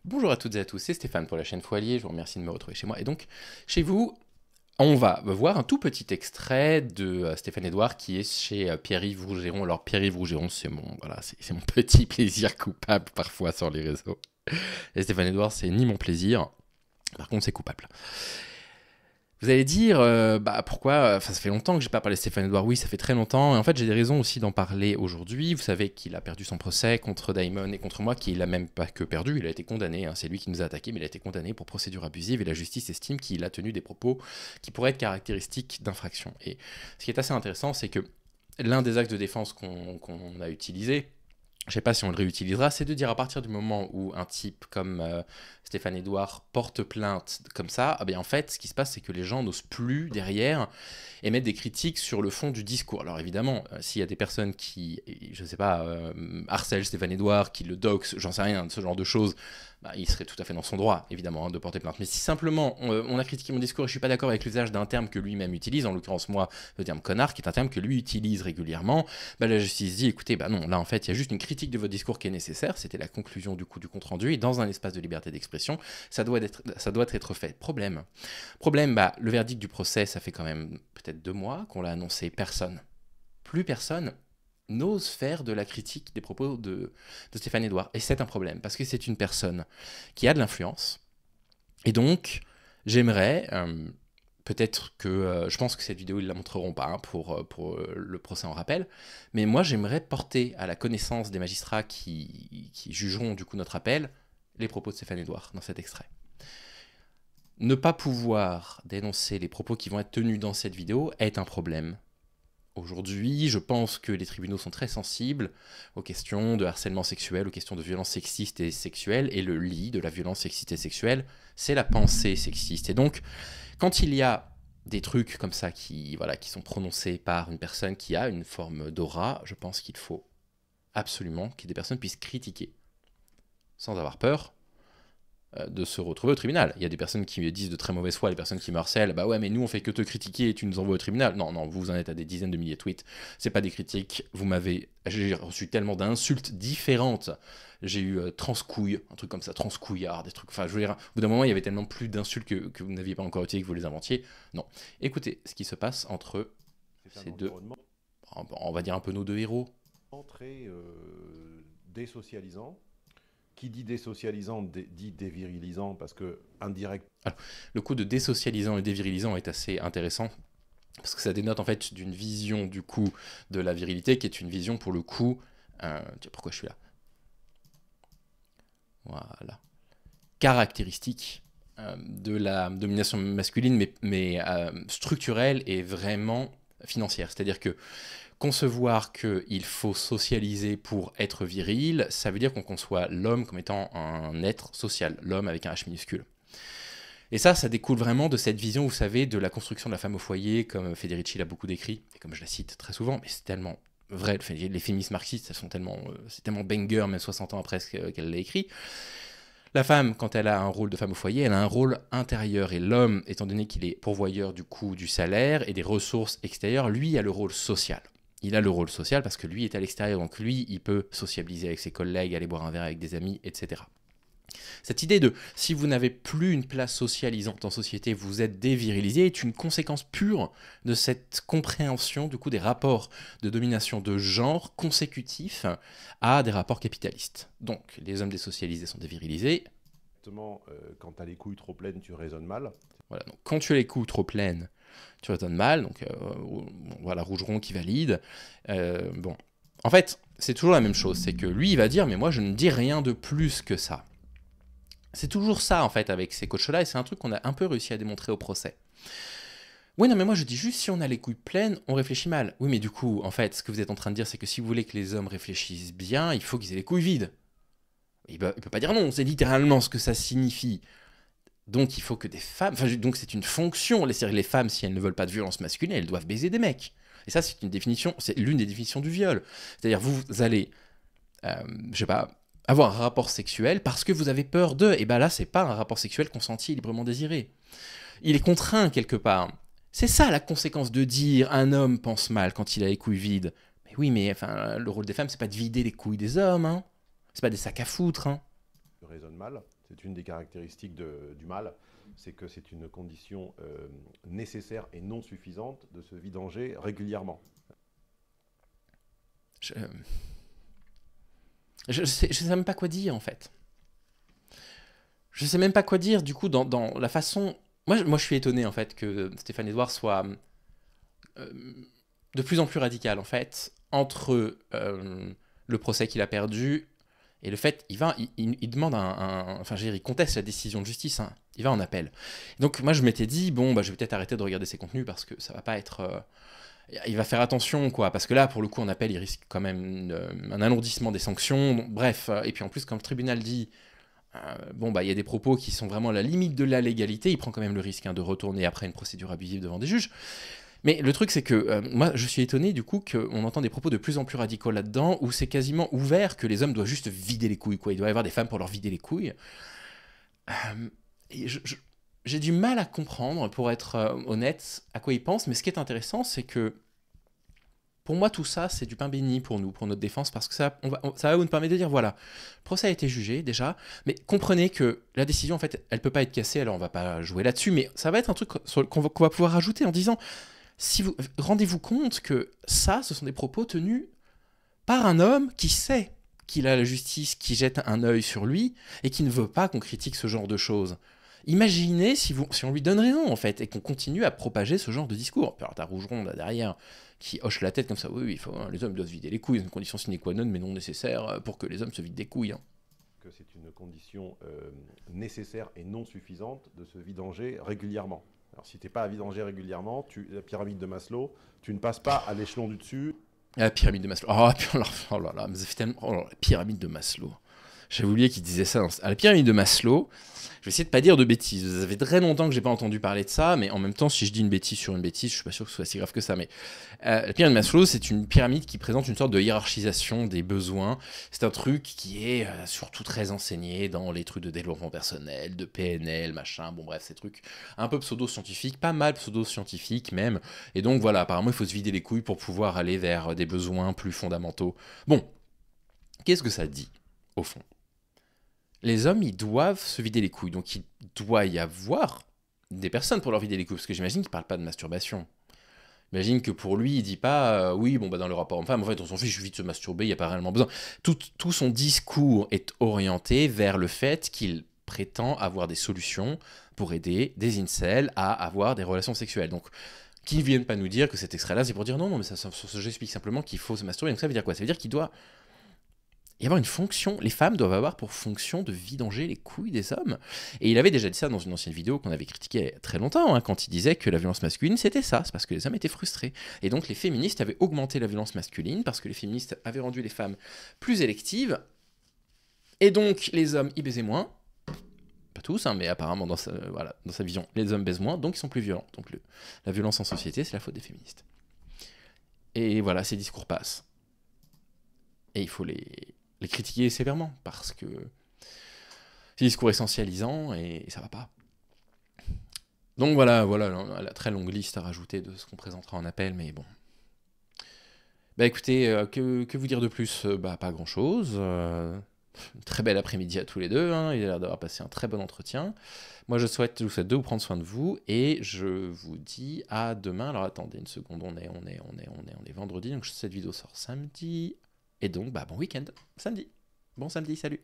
Bonjour à toutes et à tous, c'est Stéphane pour la chaîne Foilier, je vous remercie de me retrouver chez moi. Et donc, chez vous, on va voir un tout petit extrait de Stéphane Edouard qui est chez Pierre-Yves Rougeron. Alors, Pierre-Yves Rougeron, c'est c'est mon petit plaisir coupable parfois sur les réseaux. Et Stéphane Edouard, c'est ni mon plaisir, par contre, c'est coupable. Vous allez dire, pourquoi, ça fait longtemps que j'ai pas parlé de Stéphane Edouard. Oui, ça fait très longtemps. Et en fait, j'ai des raisons aussi d'en parler aujourd'hui. Vous savez qu'il a perdu son procès contre Daimon et contre moi, qu'il a même pas que perdu, il a été condamné. Hein. C'est lui qui nous a attaqués, mais il a été condamné pour procédure abusive et la justice estime qu'il a tenu des propos qui pourraient être caractéristiques d'infraction. Et ce qui est assez intéressant, c'est que l'un des axes de défense qu'on a utilisé, je ne sais pas si on le réutilisera, c'est de dire à partir du moment où un type comme Stéphane Edouard porte plainte comme ça, en fait, ce qui se passe, c'est que les gens n'osent plus derrière émettre des critiques sur le fond du discours. Alors évidemment, s'il y a des personnes qui, je ne sais pas, harcèlent Stéphane Edouard, qui le doxent, j'en sais rien, de ce genre de choses, il serait tout à fait dans son droit, évidemment, de porter plainte. Mais si simplement on a critiqué mon discours et je ne suis pas d'accord avec l'usage d'un terme que lui-même utilise, en l'occurrence moi, le terme connard, qui est un terme que lui utilise régulièrement, la justice dit, écoutez, non, là en fait, il y a juste une critique de votre discours qui est nécessaire, c'était la conclusion du compte-rendu, et dans un espace de liberté d'expression, ça doit être fait. Problème, le verdict du procès, ça fait quand même peut-être 2 mois qu'on l'a annoncé, plus personne n'ose faire de la critique des propos de Stéphane Edouard. Et c'est un problème, parce que c'est une personne qui a de l'influence. Et donc, j'aimerais, peut-être que, je pense que cette vidéo, ils ne la montreront pas hein, pour le procès en rappel, mais moi, j'aimerais porter à la connaissance des magistrats qui jugeront du coup notre appel, les propos de Stéphane Edouard dans cet extrait. Ne pas pouvoir dénoncer les propos qui vont être tenus dans cette vidéo est un problème. Aujourd'hui, je pense que les tribunaux sont très sensibles aux questions de harcèlement sexuel, aux questions de violence sexiste et sexuelle, et le lit de la violence sexiste et sexuelle, c'est la pensée sexiste. Et donc, quand il y a des trucs comme ça qui sont prononcés par une personne qui a une forme d'aura, je pense qu'il faut absolument que des personnes puissent critiquer, sans avoir peur de se retrouver au tribunal. Il y a des personnes qui me disent de très mauvaise foi, les personnes qui me harcèlent, bah ouais mais nous on fait que te critiquer et tu nous envoies au tribunal. Non, vous en êtes à des dizaines de milliers de tweets, c'est pas des critiques, j'ai reçu tellement d'insultes différentes, j'ai eu transcouille, un truc comme ça, transcouillard, des trucs, enfin je veux dire, au bout d'un moment il y avait tellement plus d'insultes que vous n'aviez pas encore utilisé, que vous les inventiez. Non, écoutez ce qui se passe entre ces deux, on va dire un peu nos deux héros. Très désocialisant. Qui dit désocialisant dit dévirilisant parce que indirect. Alors, le coup de désocialisant et dévirilisant est assez intéressant parce que ça dénote en fait d'une vision du coup de la virilité qui est une vision pour le coup. Pourquoi je suis là? Voilà. Caractéristique de la domination masculine, mais structurelle et vraiment financière. C'est-à-dire que concevoir qu'il faut socialiser pour être viril, ça veut dire qu'on conçoit l'homme comme étant un être social, l'homme avec un H minuscule. Et ça découle vraiment de cette vision, vous savez, de la construction de la femme au foyer, comme Federici l'a beaucoup décrit, et comme je la cite très souvent, mais c'est tellement vrai, les féministes marxistes, c'est tellement banger, même 60 ans après qu'elle l'a écrit. La femme, quand elle a un rôle de femme au foyer, elle a un rôle intérieur, et l'homme, étant donné qu'il est pourvoyeur du coût du salaire et des ressources extérieures, lui a le rôle social. Il a le rôle social parce que lui est à l'extérieur, donc lui, il peut sociabiliser avec ses collègues, aller boire un verre avec des amis, etc. Cette idée de si vous n'avez plus une place socialisante en société, vous êtes dévirilisé est une conséquence pure de cette compréhension du coup des rapports de domination de genre consécutifs à des rapports capitalistes. Donc les hommes désocialisés sont dévirilisés. Quand tu as les couilles trop pleines, tu raisonnes mal. Voilà, donc quand tu as les couilles trop pleines, tu raisonnes mal, donc voilà, Rougeron qui valide. Bon, en fait, c'est toujours la même chose, c'est que lui, il va dire, mais moi, je ne dis rien de plus que ça. C'est toujours ça, en fait, avec ces coachs-là, et c'est un truc qu'on a un peu réussi à démontrer au procès. Oui, non, mais moi, je dis juste, si on a les couilles pleines, on réfléchit mal. Oui, mais du coup, en fait, ce que vous êtes en train de dire, c'est que si vous voulez que les hommes réfléchissent bien, il faut qu'ils aient les couilles vides. Il peut pas dire non, c'est littéralement ce que ça signifie. Donc il faut que des femmes... donc c'est une fonction. Les femmes, si elles ne veulent pas de violence masculine, elles doivent baiser des mecs. Et ça, c'est l'une des définitions du viol. C'est-à-dire, vous allez, je sais pas, avoir un rapport sexuel parce que vous avez peur d'eux. Et ben là, c'est pas un rapport sexuel consenti et librement désiré. Il est contraint quelque part. C'est ça la conséquence de dire un homme pense mal quand il a les couilles vides. Mais oui, mais enfin, le rôle des femmes, c'est pas de vider les couilles des hommes. Hein. C'est pas des sacs à foutre. Hein. raisonne mal. C'est une des caractéristiques du mal, c'est que c'est une condition nécessaire et non suffisante de se vidanger régulièrement. Je sais même pas quoi dire, en fait. Je sais même pas quoi dire, du coup, dans la façon... Moi, je suis étonné, en fait, que Stéphane Edouard soit de plus en plus radical, en fait, entre le procès qu'il a perdu et le fait, il demande enfin, je veux dire, il conteste la décision de justice, hein, il va en appel. Donc moi, je m'étais dit, bon, bah, je vais peut-être arrêter de regarder ses contenus parce que ça va pas être... il va faire attention, quoi, parce que là, pour le coup, en appel, il risque quand même un alourdissement des sanctions. Donc, bref, et puis en plus, comme le tribunal dit, bon, bah, il y a des propos qui sont vraiment à la limite de la légalité, il prend quand même le risque, hein, de retourner après une procédure abusive devant des juges. Mais le truc, c'est que moi, je suis étonné du coup qu'on entend des propos de plus en plus radicaux là-dedans, où c'est quasiment ouvert que les hommes doivent juste vider les couilles, quoi. Il doit y avoir des femmes pour leur vider les couilles. Et j'ai du mal à comprendre, pour être honnête, à quoi ils pensent, mais ce qui est intéressant, c'est que pour moi, tout ça, c'est du pain béni pour nous, pour notre défense, parce que ça va nous permettre de dire, voilà, le procès a été jugé déjà, mais comprenez que la décision, en fait, elle peut pas être cassée, alors on va pas jouer là-dessus, mais ça va être un truc qu'on va pouvoir rajouter en disant, rendez-vous compte que ça, ce sont des propos tenus par un homme qui sait qu'il a la justice qui jette un œil sur lui et qui ne veut pas qu'on critique ce genre de choses. Imaginez si on lui donne raison, en fait, et qu'on continue à propager ce genre de discours. Alors, t'as Rougeron, là, derrière, qui hoche la tête comme ça. Oui, les hommes doivent se vider les couilles. C'est une condition sine qua non, mais non nécessaire pour que les hommes se vident des couilles. Hein. Que c'est une condition nécessaire et non suffisante de se vidanger régulièrement. Alors, si tu n'es pas à vidanger régulièrement, la pyramide de Maslow, tu ne passes pas à l'échelon du dessus. La pyramide de Maslow. Oh là là, mais ça fait tellement... Oh là, la pyramide de Maslow. J'avais oublié qu'il disait ça. À la pyramide de Maslow, je vais essayer de pas dire de bêtises. Ça fait très longtemps que j'ai pas entendu parler de ça, mais en même temps, si je dis une bêtise sur une bêtise, je suis pas sûr que ce soit si grave que ça. Mais la pyramide de Maslow, c'est une pyramide qui présente une sorte de hiérarchisation des besoins. C'est un truc qui est surtout très enseigné dans les trucs de développement personnel, de PNL, machin. Bon bref, ces trucs un peu pseudo-scientifiques, pas mal pseudo-scientifiques même. Et donc voilà, apparemment, il faut se vider les couilles pour pouvoir aller vers des besoins plus fondamentaux. Bon, qu'est-ce que ça dit au fond? Les hommes, ils doivent se vider les couilles. Donc, il doit y avoir des personnes pour leur vider les couilles. Parce que j'imagine qu'il ne parle pas de masturbation. J'imagine que pour lui, il dit pas oui, bon, bah, dans le rapport homme-femme, en fait, on s'en fiche, je vis de se masturber, il n'y a pas réellement besoin. Tout son discours est orienté vers le fait qu'il prétend avoir des solutions pour aider des incels à avoir des relations sexuelles. Donc, qu'ils ne viennent pas nous dire que cet extrait-là, c'est pour dire non, mais j'explique simplement qu'il faut se masturber. Donc, ça veut dire quoi? Ça veut dire qu'il doit y avoir une fonction, les femmes doivent avoir pour fonction de vidanger les couilles des hommes. Et il avait déjà dit ça dans une ancienne vidéo qu'on avait critiquée très longtemps, hein, quand il disait que la violence masculine, c'était ça, c'est parce que les hommes étaient frustrés. Et donc les féministes avaient augmenté la violence masculine, parce que les féministes avaient rendu les femmes plus électives, et donc les hommes y baisaient moins, pas tous, hein, mais apparemment dans sa vision, les hommes baisent moins, donc ils sont plus violents. Donc la violence en société, c'est la faute des féministes. Et voilà, ces discours passent. Et il faut les critiquer sévèrement, parce que c'est un discours essentialisant et ça va pas. Donc voilà la très longue liste à rajouter de ce qu'on présentera en appel, mais bon. Bah écoutez, que vous dire de plus? Bah pas grand-chose. Très bel après-midi à tous les deux, hein. Il a l'air d'avoir passé un très bon entretien. Moi je vous souhaite de vous prendre soin de vous, et je vous dis à demain. Alors attendez une seconde, on est vendredi, donc cette vidéo sort samedi. Et donc, bah, bon week-end, samedi. Bon samedi, salut.